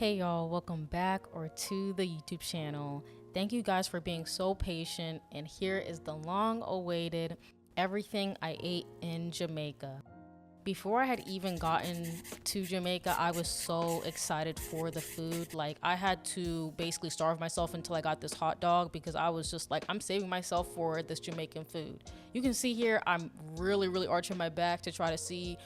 Hey y'all, welcome back or to the YouTube channel. Thank you guys for being so patient, and here is the long awaited everything I ate in Jamaica. Before I had even gotten to Jamaica, I was so excited for the food. Like, I had to basically starve myself until I got this hot dog because I was just like, I'm saving myself for this Jamaican food. You can see here, I'm really arching my back to try to see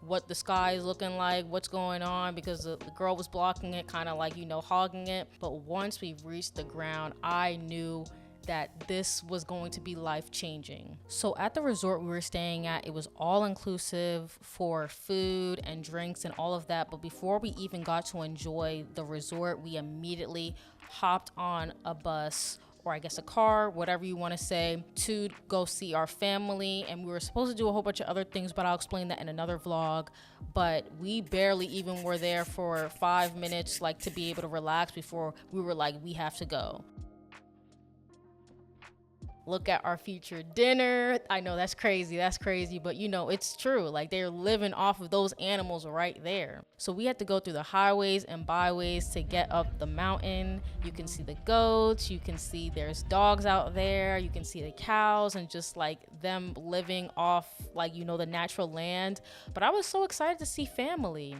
what the sky is looking like, what's going on, because the girl was blocking it, kind of like, hogging it. But once we reached the ground, I knew that this was going to be life-changing. So at the resort we were staying at, it was all inclusive for food and drinks and all of that. But before we even got to enjoy the resort, we immediately hopped on a bus, or I guess a car, whatever you want to say, to go see our family. And we were supposed to do a whole bunch of other things, but I'll explain that in another vlog. But we barely even were there for 5 minutes, like, to be able to relax before we were like, we have to go. Look at our future dinner. I know that's crazy, but it's true. Like, they're living off of those animals right there. So we had to go through the highways and byways to get up the mountain. You can see the goats, you can see there's dogs out there, you can see the cows, and just like them living off, like, the natural land. But I was so excited to see family.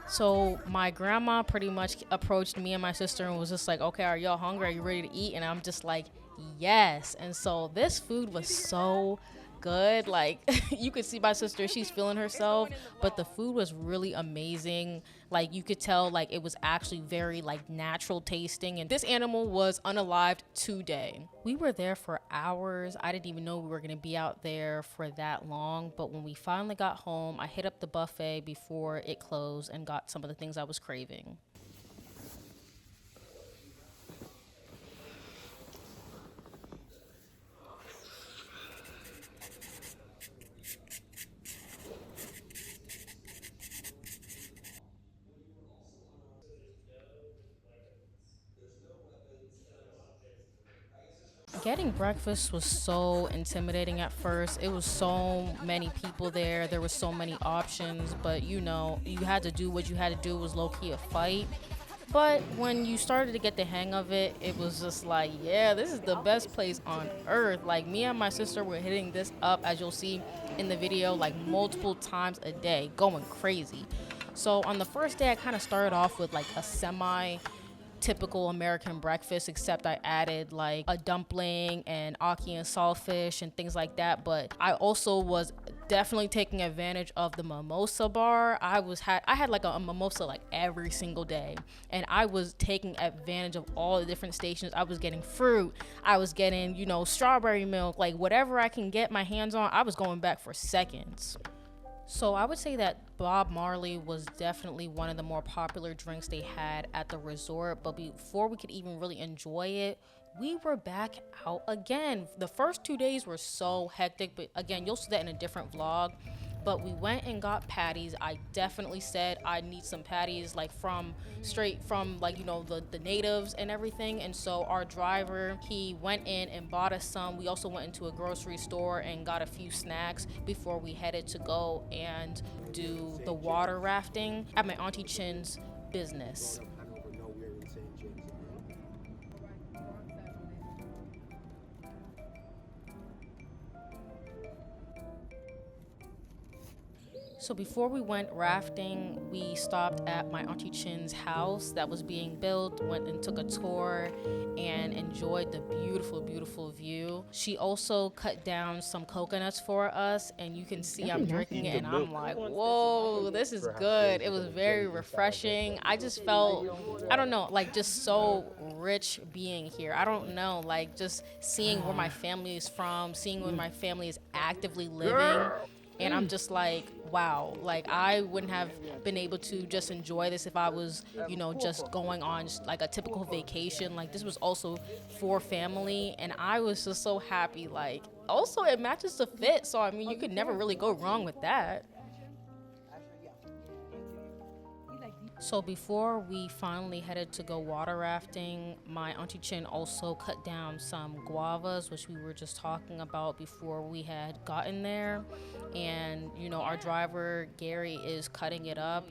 So my grandma pretty much approached me and my sister and was just like, okay, are y'all hungry? Are you ready to eat? And I'm just like, yes. And so this food was so good. Like, you could see my sister, she's feeling herself, but the food was really amazing. Like, you could tell, like, it was actually very, like, natural tasting, and this animal was unalived today. We were there for hours. I didn't even know we were going to be out there for that long, but when we finally got home, I hit up the buffet before it closed and got some of the things I was craving. Getting breakfast was so intimidating at first. It was so many people there. There were so many options, but you had to do what you had to do. It was low-key a fight. But when you started to get the hang of it, it was just like, yeah, this is the best place on earth. Like, me and my sister were hitting this up, as you'll see in the video, like multiple times a day, going crazy. So on the first day, I kind of started off with like a typical American breakfast, except I added like a dumpling and ackee and saltfish and things like that. But I also was definitely taking advantage of the mimosa bar. I had like a mimosa like every single day, and I was taking advantage of all the different stations. I was getting fruit, I was getting strawberry milk, like whatever I can get my hands on. I was going back for seconds. So I would say that Bob Marley was definitely one of the more popular drinks they had at the resort, but before we could even really enjoy it, we were back out again. The first 2 days were so hectic, but again, you'll see that in a different vlog. But we went and got patties. I definitely said I need some patties, like straight from like the natives and everything. And so our driver, he went in and bought us some. We also went into a grocery store and got a few snacks before we headed to go and do the water rafting at my Auntie Chin's business. So before we went rafting, we stopped at my Auntie Chin's house that was being built, went and took a tour and enjoyed the beautiful view. She also cut down some coconuts for us, and you can see I'm drinking it and I'm like, whoa, this is good. It was very refreshing. I just felt, I don't know, like just so rich being here. I don't know, like just seeing where my family is from, seeing where my family is actively living. And I'm just like, wow, like I wouldn't have been able to just enjoy this if I was, just going on like a typical vacation. Like, this was also for family, and I was just so happy. Like, also it matches the fit, so I mean, you could never really go wrong with that. So before we finally headed to go water rafting, my auntie Chin also cut down some guavas, which we were just talking about before we had gotten there. And you know, our driver Gary is cutting it up.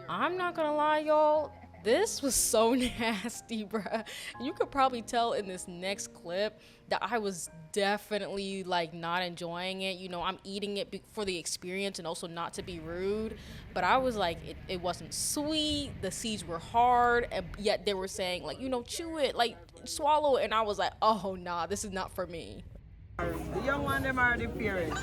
I'm not gonna lie, y'all, this was so nasty, bruh. You could probably tell in this next clip that I was definitely like not enjoying it. You know, I'm eating it for the experience and also not to be rude, but I was like, it wasn't sweet. The seeds were hard, and yet they were saying like, you know, chew it, like swallow it, and I was like, oh nah, this is not for me. The young one, them are the parents.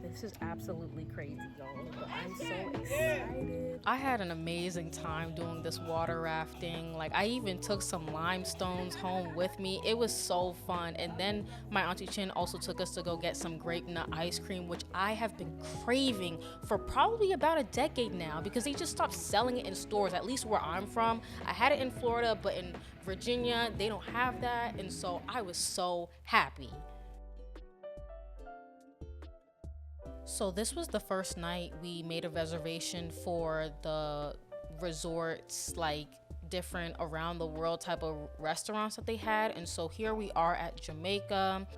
This is absolutely crazy, y'all, but I'm so excited. I had an amazing time doing this water rafting. Like, I even took some limestones home with me. It was so fun. And then my auntie Chin also took us to go get some grape nut ice cream, which I have been craving for probably about a decade now, because they just stopped selling it in stores, at least where I'm from. I had it in Florida, but in Virginia, they don't have that. And so I was so happy. So this was the first night we made a reservation for the resorts, like different around the world type of restaurants that they had. And so here we are at Jamaica.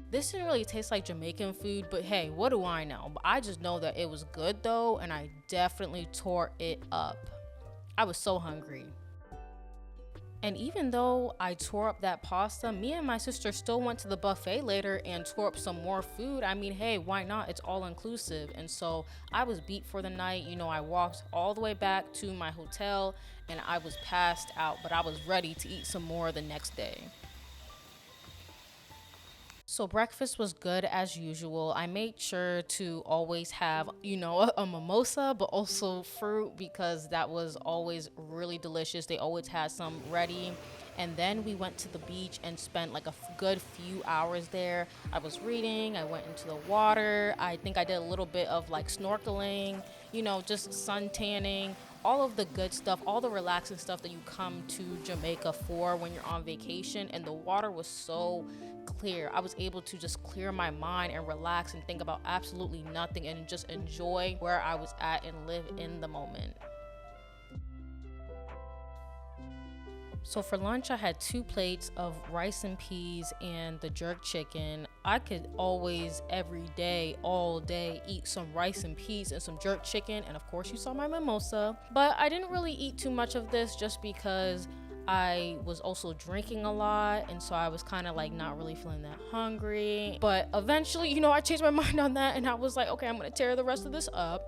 This didn't really taste like Jamaican food, but hey, what do I know? But I just know that it was good though, and I definitely tore it up. I was so hungry. And even though I tore up that pasta, me and my sister still went to the buffet later and tore up some more food. I mean, hey, why not? It's all inclusive. And so I was beat for the night. You know, I walked all the way back to my hotel and I was passed out, but I was ready to eat some more the next day. So breakfast was good as usual. I made sure to always have, you know, a mimosa, but also fruit, because that was always really delicious. They always had some ready. And then we went to the beach and spent like a good few hours there. I was reading, I went into the water. I think I did a little bit of like snorkeling, you know, just sun tanning, all of the good stuff, all the relaxing stuff that you come to Jamaica for when you're on vacation. And the water was so clear. I was able to just clear my mind and relax and think about absolutely nothing and just enjoy where I was at and live in the moment. So for lunch, I had 2 plates of rice and peas and the jerk chicken. I could always, every day, all day, eat some rice and peas and some jerk chicken. And of course, you saw my mimosa. But I didn't really eat too much of this just because I was also drinking a lot, and so I was kind of like not really feeling that hungry. But eventually, you know, I changed my mind on that and I was like, okay, I'm gonna tear the rest of this up.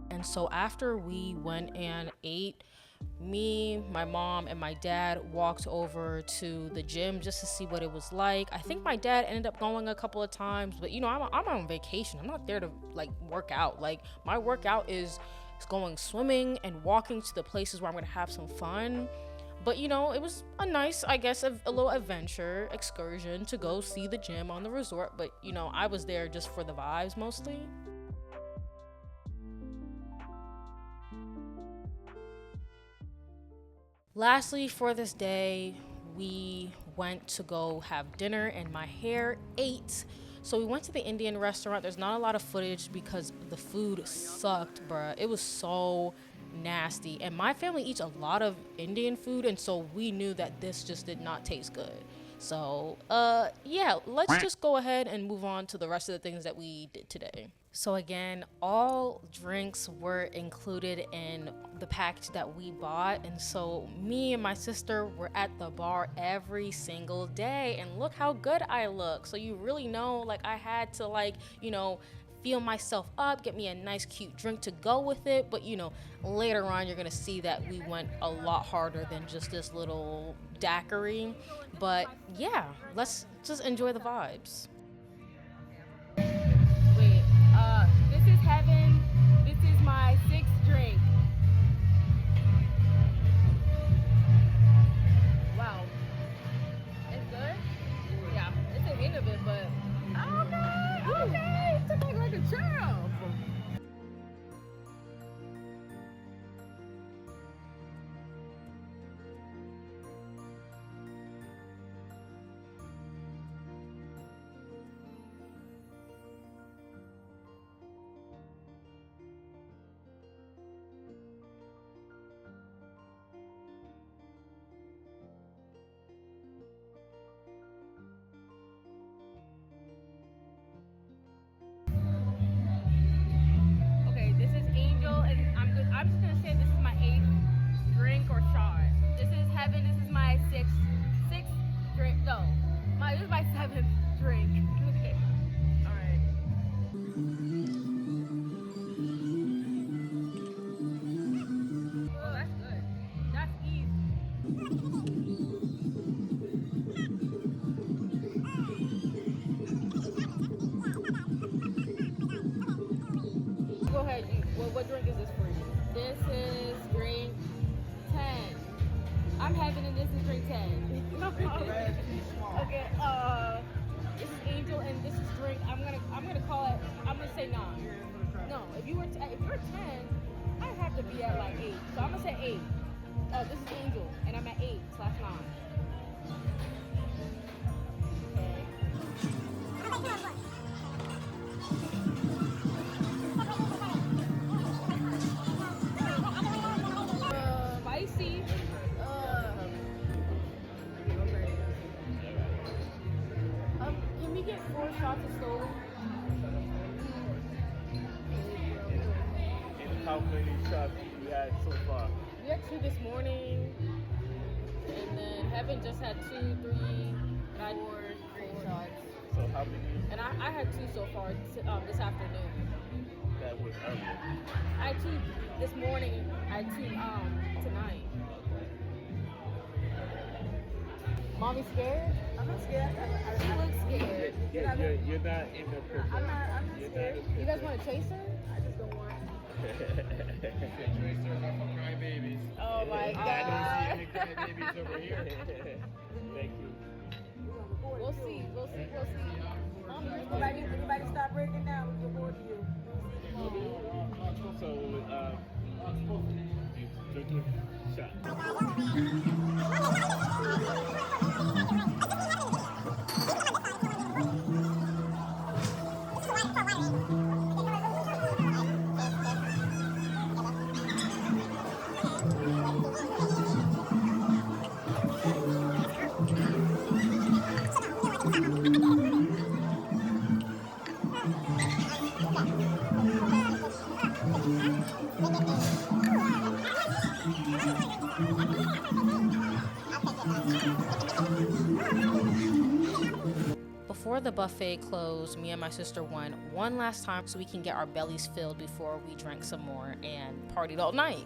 And so after we went and ate, me, my mom, and my dad walked over to the gym just to see what it was like. I think my dad ended up going a couple of times, but you know, I'm on vacation. I'm not there to like work out. Like, my workout is going swimming and walking to the places where I'm gonna have some fun. But you know, it was a nice, I guess, a little adventure excursion to go see the gym on the resort. But you know, I was there just for the vibes mostly. Lastly, for this day, we went to go have dinner and my hair ate. So we went to the Indian restaurant. There's not a lot of footage because the food sucked, bruh. It was so nasty. And my family eats a lot of Indian food, and so we knew that this just did not taste good. So, yeah, let's just go ahead and move on to the rest of the things that we did today. So again, all drinks were included in the package that we bought. And so me and my sister were at the bar every single day, and look how good I look. So you really know, like, I had to, like, you know, feel myself up, get me a nice cute drink to go with it. But you know, later on you're gonna see that we went a lot harder than just this little daiquiri. But yeah, let's just enjoy the vibes. This is heaven. This is my 6th drink. What drink is this for you? This is drink 10. I'm having and this is drink 10. Okay. This is Angel and this is drink. I'm gonna call it. I'm gonna say 9. No, if you're 10, I have to be at like 8. So I'm gonna say 8. Oh, this is Angel and I'm at 8/9. Spicy. Can we get 4 shots of soda? And how many shots you had so far? We had 2 this morning, and then Heaven just had 2, 3, 4 shots. So how many? And I had 2 so far this afternoon. That was earlier. I had 2 this morning. I had 2 tonight. Mommy scared? I'm not scared. She looks scared. You're not in the picture. I'm not scared. You guys want to chase her? I just don't want Crybabies. Oh my I God. don't see any crybabies over here. Thank you. We'll see. Everybody stop breaking down. We can board you. So, you drinking shot. Before the buffet closed, me and my sister went one last time so we can get our bellies filled before we drank some more and partied all night.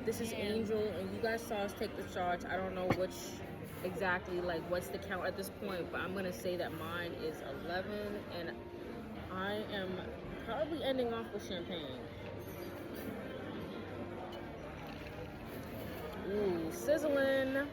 This is Angel, and you guys saw us take the shots. I don't know which exactly, like, what's the count at this point, but I'm gonna say that mine is 11, and I am probably ending off with champagne. Ooh, sizzling.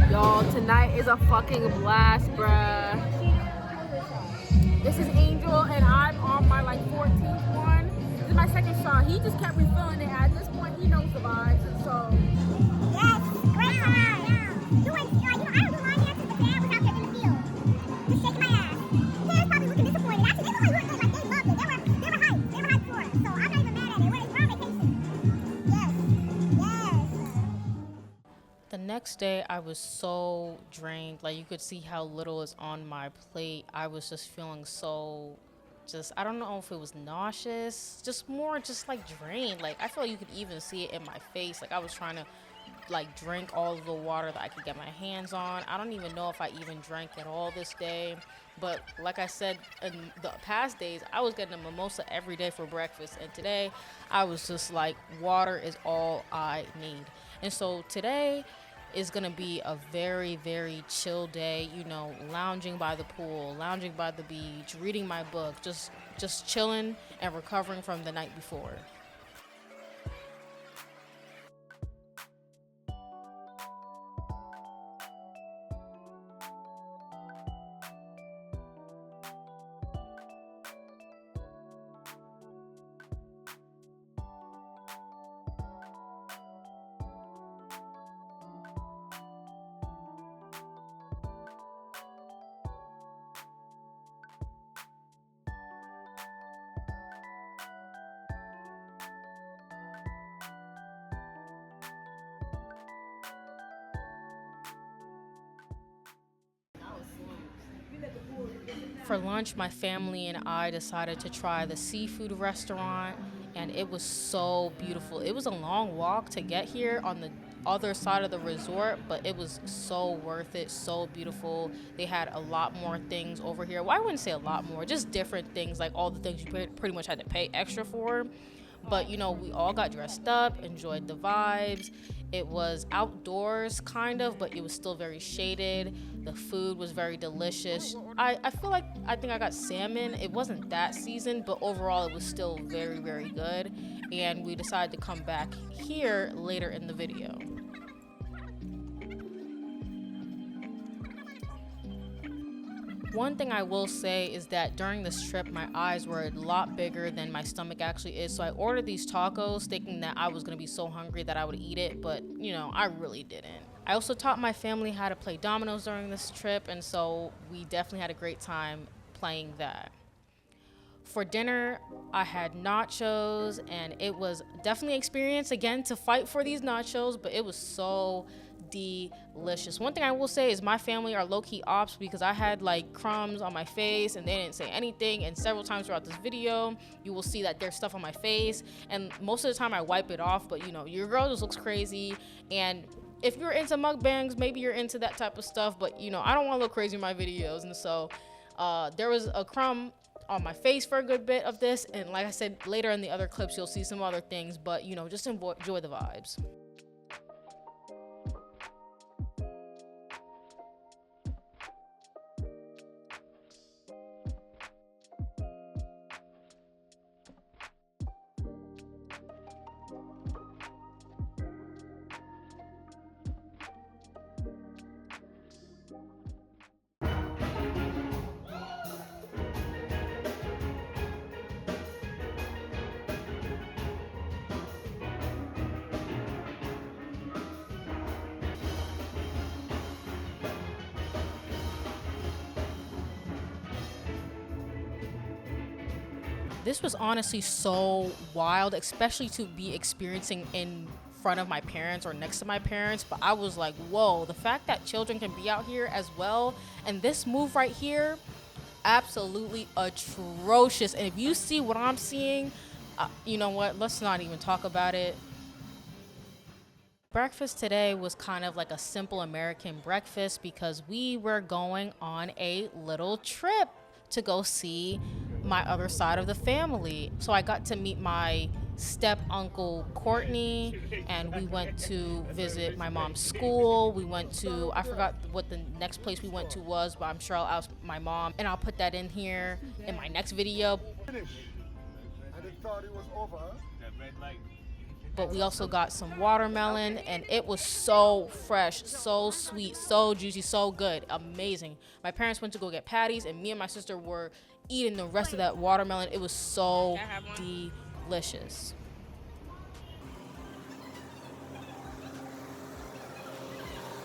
Y'all, tonight is a fucking blast, bruh. This is Angel, and I'm on my like 14th one. This is my second shot. He just kept refilling it. At this point, he knows the vibes, and so. Yes, great time. You went, I don't do line dances, but Dad was out there in the field, just shaking my ass. Kids probably looking disappointed. Actually, they really looked like they loved it. They were hyped for it. So I'm not even mad at it. We're on vacation. Yes, yes. The next day, I was so drained. Like, you could see how little is on my plate. I was just feeling so, I don't know if it was nauseous, just more just like drained. Like, I feel like you could even see it in my face. Like, I was trying to like drink all of the water that I could get my hands on. I don't even know if I even drank at all this day. But like I said, in the past days, I was getting a mimosa every day for breakfast. And today, I was just like, water is all I need. And so today is going to be a very, very chill day, you know, lounging by the pool, lounging by the beach, reading my book, just chilling and recovering from the night before. For lunch, my family and I decided to try the seafood restaurant, and it was so beautiful. It was a long walk to get here on the other side of the resort, but it was so worth it, so beautiful. They had a lot more things over here. Well, I wouldn't say a lot more, just different things, like all the things you pretty much had to pay extra for. But you know, we all got dressed up, enjoyed the vibes. It was outdoors kind of, but it was still very shaded. The food was very delicious. I feel like I think I got salmon. It wasn't that seasoned, but overall it was still very, very good. And we decided to come back here later in the video. One thing I will say is that during this trip, my eyes were a lot bigger than my stomach actually is. So I ordered these tacos thinking that I was gonna be so hungry that I would eat it, but you know, I really didn't. I also taught my family how to play dominoes during this trip, and so we definitely had a great time playing that. For dinner, I had nachos, and it was definitely an experience again to fight for these nachos, but it was so delicious. One thing I will say is my family are low-key ops because I had like crumbs on my face and they didn't say anything, and several times throughout this video you will see that there's stuff on my face, and most of the time I wipe it off, but you know, your girl just looks crazy. And if you're into mukbangs, maybe you're into that type of stuff, but you know, I don't want to look crazy in my videos. And so there was a crumb on my face for a good bit of this, and like I said, later in the other clips you'll see some other things, but you know, just enjoy the vibes. This was honestly so wild, especially to be experiencing in front of my parents or next to my parents. But I was like, whoa, the fact that children can be out here as well. And this move right here, absolutely atrocious. And if you see what I'm seeing, you know what, let's not even talk about it. Breakfast today was kind of like a simple American breakfast because we were going on a little trip to go see my other side of the family. So I got to meet my step uncle Courtney, and we went to visit my mom's school. We went to, I forgot what the next place we went to was, but I'm sure I'll ask my mom, and I'll put that in here in my next video. I just thought it was over. That red light. But we also got some watermelon, and it was so fresh, so sweet, so juicy, so good, amazing. My parents went to go get patties, and me and my sister were eating the rest of that watermelon. It was so delicious.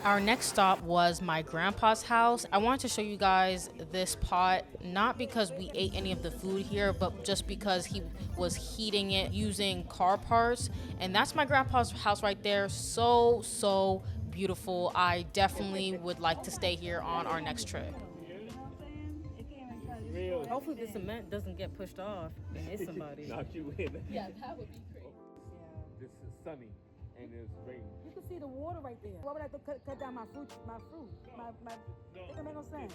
Our next stop was my grandpa's house. I wanted to show you guys this pot, not because we ate any of the food here, but just because he was heating it using car parts. And that's my grandpa's house right there. So beautiful. I definitely would like to stay here on our next trip. Really? Hopefully the cement doesn't get pushed off and hit somebody. Knock you in. Yeah, that would be great. This is sunny and it's raining. You can see the water right there. Why would I have to cut down my fruit? It doesn't make no sense.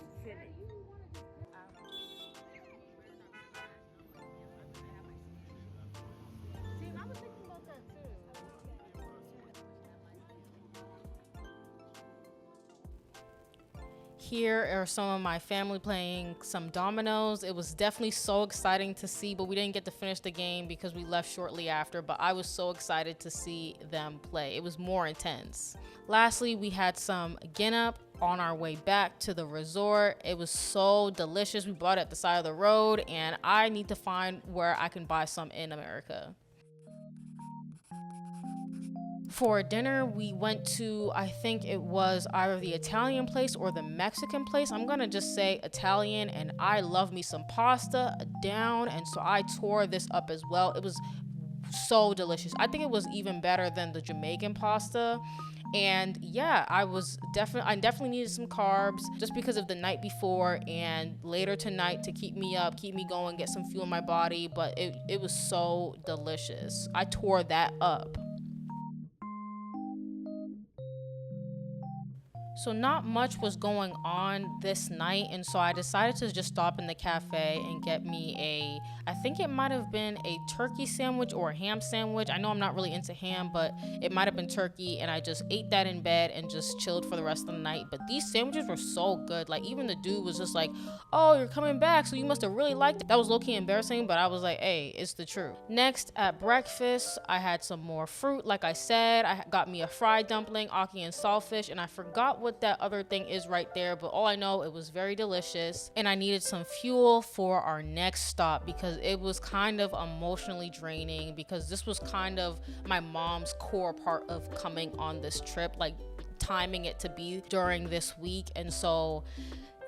Here are some of my family playing some dominoes. It was definitely so exciting to see, but we didn't get to finish the game because we left shortly after, but I was so excited to see them play. It was more intense. Lastly, we had some Ynna on our way back to the resort. It was so delicious. We bought it at the side of the road, and I need to find where I can buy some in America. For dinner, we went to, I think it was either the Italian place or the Mexican place. I'm gonna just say Italian, and I love me some pasta down, and so I tore this up as well. It was so delicious. I think it was even better than the Jamaican pasta. And yeah, I definitely needed some carbs just because of the night before and later tonight to keep me up, keep me going, get some fuel in my body. But it was so delicious. I tore that up. So not much was going on this night, and so I decided to just stop in the cafe and get me I think it might have been a turkey sandwich or a ham sandwich. I know I'm not really into ham, but it might have been turkey, and I just ate that in bed and just chilled for the rest of the night. But these sandwiches were so good. Like, even the dude was just like, oh, you're coming back, so you must have really liked it. That was low-key embarrassing, but I was like, hey, it's the truth. Next, at breakfast, I had some more fruit. Like I said, I got me a fried dumpling, ackee and saltfish, and I forgot what that other thing is right there, but all I know, it was very delicious. And I needed some fuel for our next stop because it was kind of emotionally draining, because this was kind of my mom's core part of coming on this trip, like timing it to be during this week. And so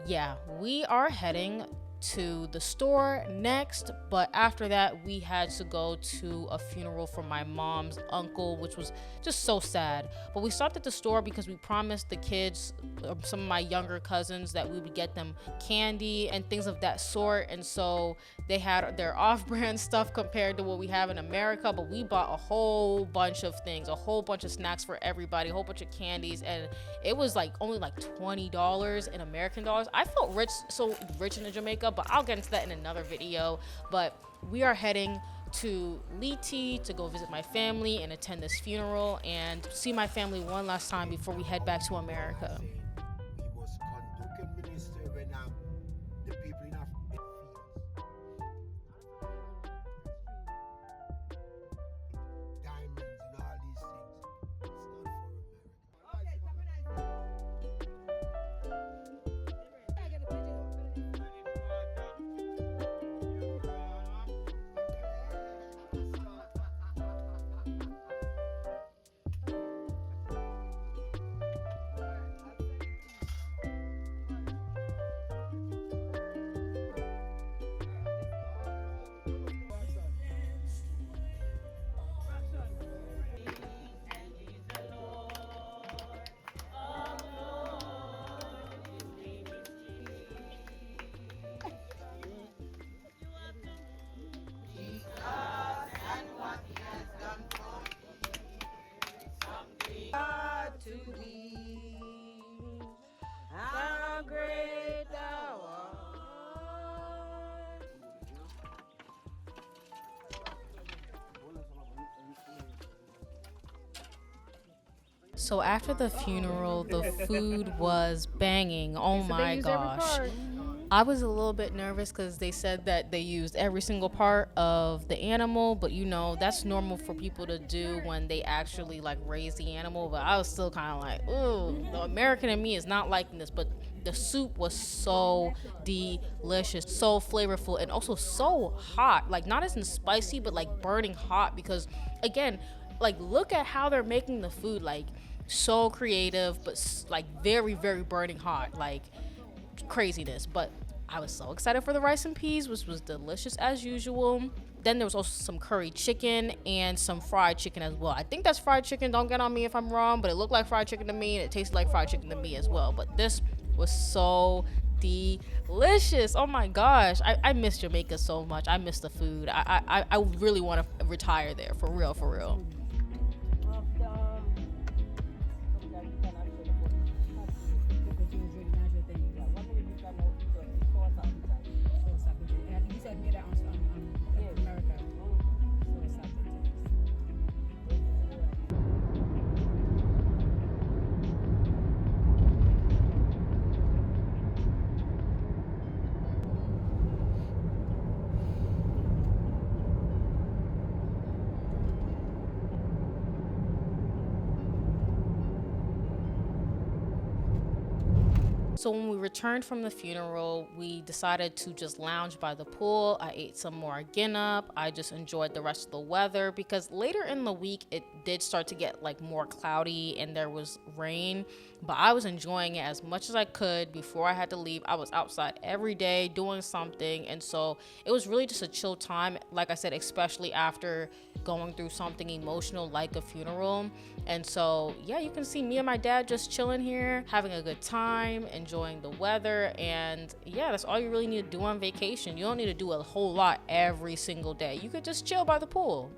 yeah, we are heading to the store next, but after that we had to go to a funeral for my mom's uncle, which was just so sad. But we stopped at the store because we promised the kids, some of my younger cousins, that we would get them candy and things of that sort. And so they had their off-brand stuff compared to what we have in America, but we bought a whole bunch of things, a whole bunch of snacks for everybody, a whole bunch of candies, and it was like only like $20 in American dollars. I felt so rich in Jamaica, but I'll get into that in another video. But we are heading to Liti to go visit my family and attend this funeral and see my family one last time before we head back to America. We must conduct and minister when the people in Africa diamonds and all these things. It's not for America. To be how great thou art. So after the funeral, the food was banging. Oh my gosh. I was a little bit nervous because they said that they used every single part of the animal, but you know, that's normal for people to do when they actually like raise the animal. But I was still kind of like, ooh, the American in me is not liking this. But the soup was so delicious, so flavorful, and also so hot. Like, not as in spicy, but like burning hot, because again, like, look at how they're making the food. Like, so creative, but like very, very burning hot. Like, craziness. But I was so excited for the rice and peas, which was delicious as usual. Then there was also some curry chicken and some fried chicken as well. I think that's fried chicken, don't get on me if I'm wrong, but it looked like fried chicken to me and it tasted like fried chicken to me as well. But this was so delicious. Oh my gosh, I miss Jamaica so much. I miss the food. I really want to retire there, for real, for real. So when we returned from the funeral, we decided to just lounge by the pool. I ate some more Ynna. I just enjoyed the rest of the weather, because later in the week, it did start to get like more cloudy and there was rain. but I was enjoying it as much as I could. Before I had to leave, I was outside every day doing something, and so it was really just a chill time, like I said, especially after going through something emotional like a funeral. And so yeah, you can see me and my dad just chilling here, having a good time, enjoying the weather. And yeah, that's all you really need to do on vacation. You don't need to do a whole lot every single day. You could just chill by the pool.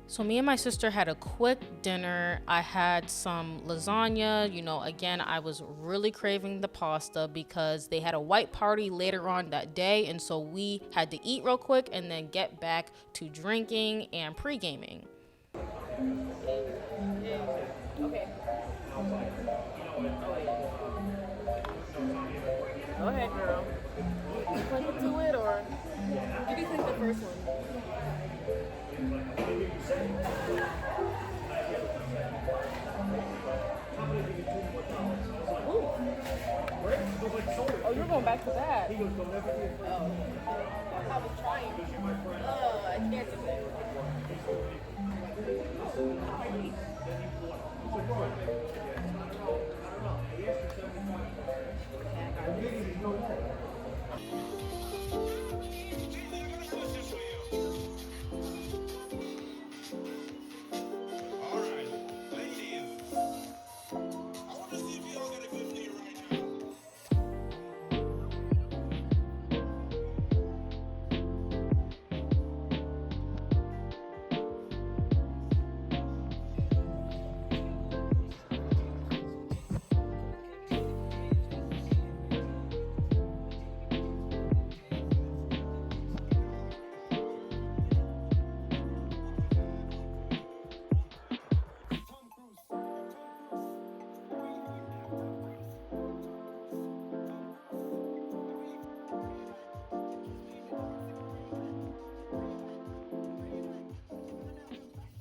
So me and my sister had a quick dinner. I had some lasagna. You know, again, I was really craving the pasta because they had a white party later on that day. And so we had to eat real quick and then get back to drinking and pre-gaming. Okay. Go ahead, girl. You click it to it, or you can click the first one. Ooh. Oh, you're going back to that. Oh. I was trying. Oh, I can't do that.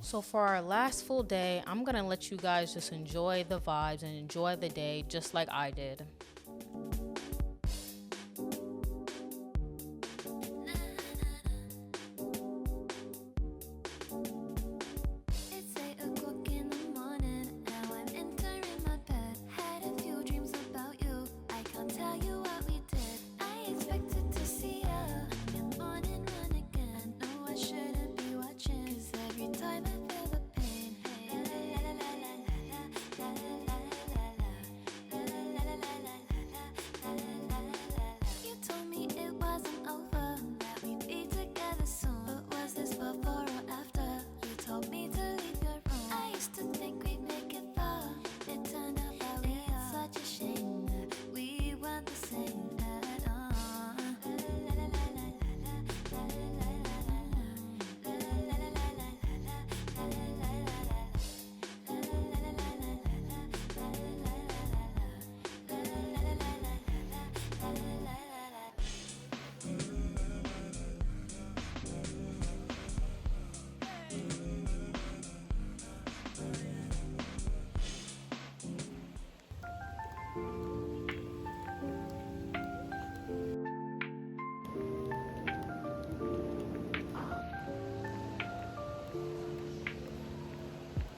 So for our last full day, I'm gonna let you guys just enjoy the vibes and enjoy the day just like I did.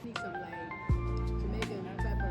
Need some like Jamaican pepper.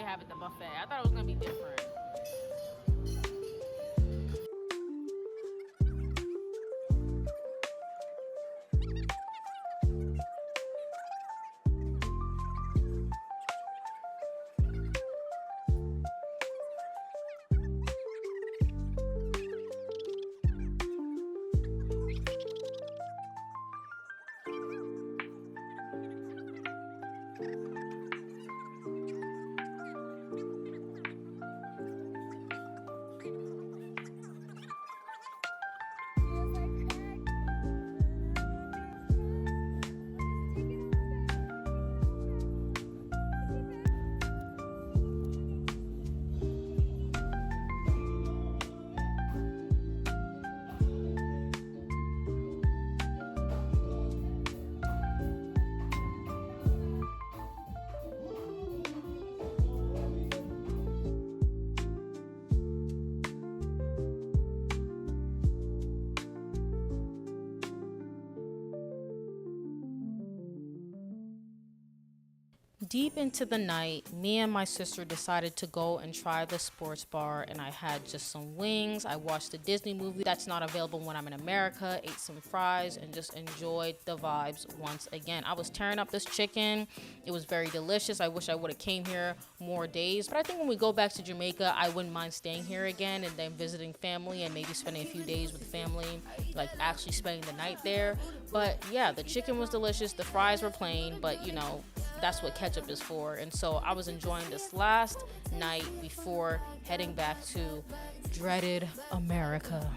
have at the buffet. I thought it was gonna be different. Deep into the night, me and my sister decided to go and try the sports bar, and I had just some wings. I watched the Disney movie that's not available when I'm in America, ate some fries, and just enjoyed the vibes once again. I was tearing up this chicken. It was very delicious. I wish I would have came here more days, but I think when we go back to Jamaica, I wouldn't mind staying here again and then visiting family and maybe spending a few days with the family, like actually spending the night there. But yeah, the chicken was delicious. The fries were plain, but you know, that's what ketchup is for. And so I was enjoying this last night before heading back to dreaded America.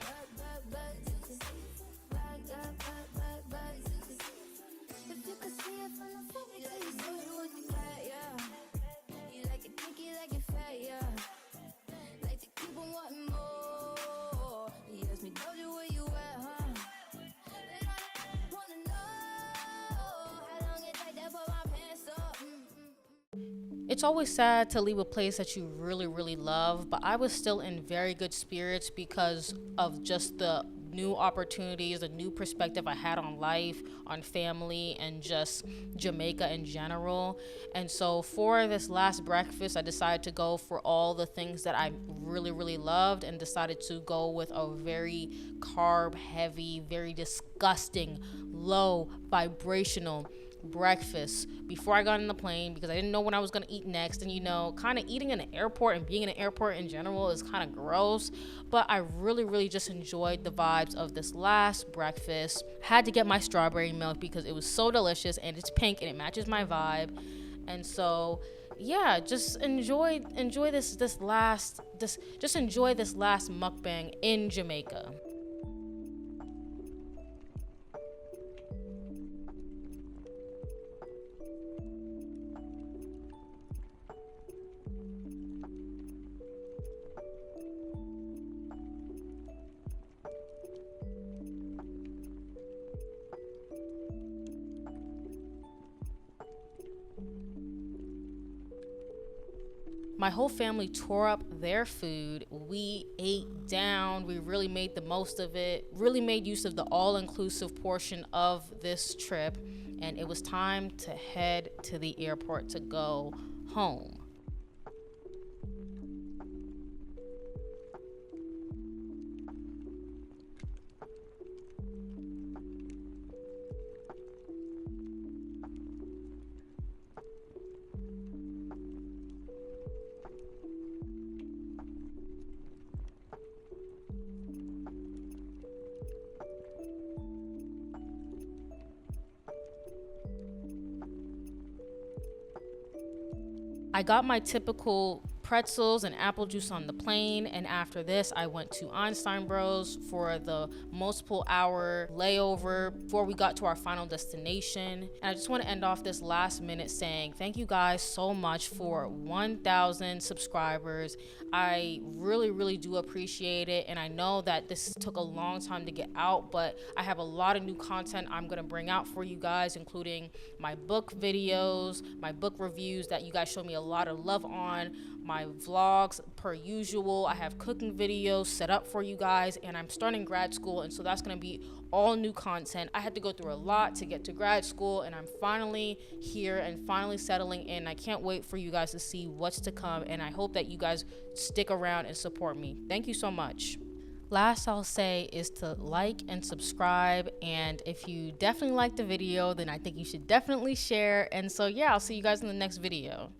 It's always sad to leave a place that you really, really love, but I was still in very good spirits because of just the new opportunities, the new perspective I had on life, on family, and just Jamaica in general. And so for this last breakfast, I decided to go for all the things that I really, really loved and decided to go with a very carb heavy, very disgusting, low vibrational breakfast before I got on the plane because I didn't know what I was going to eat next. And you know, kind of eating in an airport and being in an airport in general is kind of gross, but I really, really just enjoyed the vibes of this last breakfast. Had to get my strawberry milk because it was so delicious and it's pink and it matches my vibe. And so yeah, just enjoy this last mukbang in Jamaica. My whole family tore up their food. We ate down. We really made the most of it, really made use of the all-inclusive portion of this trip. And it was time to head to the airport to go home. I got my typical pretzels and apple juice on the plane, and after this I went to Einstein Bros for the multiple hour layover before we got to our final destination. And I just want to end off this last minute saying thank you guys so much for 1,000 subscribers. I really, really do appreciate it, and I know that this took a long time to get out, but I have a lot of new content I'm gonna bring out for you guys, including my book videos, my book reviews that you guys show me a lot of love on, my my vlogs per usual. I have cooking videos set up for you guys, and I'm starting grad school, and so that's going to be all new content. I had to go through a lot to get to grad school, and I'm finally here and finally settling in. I can't wait for you guys to see what's to come, and I hope that you guys stick around and support me. Thank you so much. Last I'll say is to like and subscribe, and if you definitely like the video, then I think you should definitely share. And so yeah, I'll see you guys in the next video.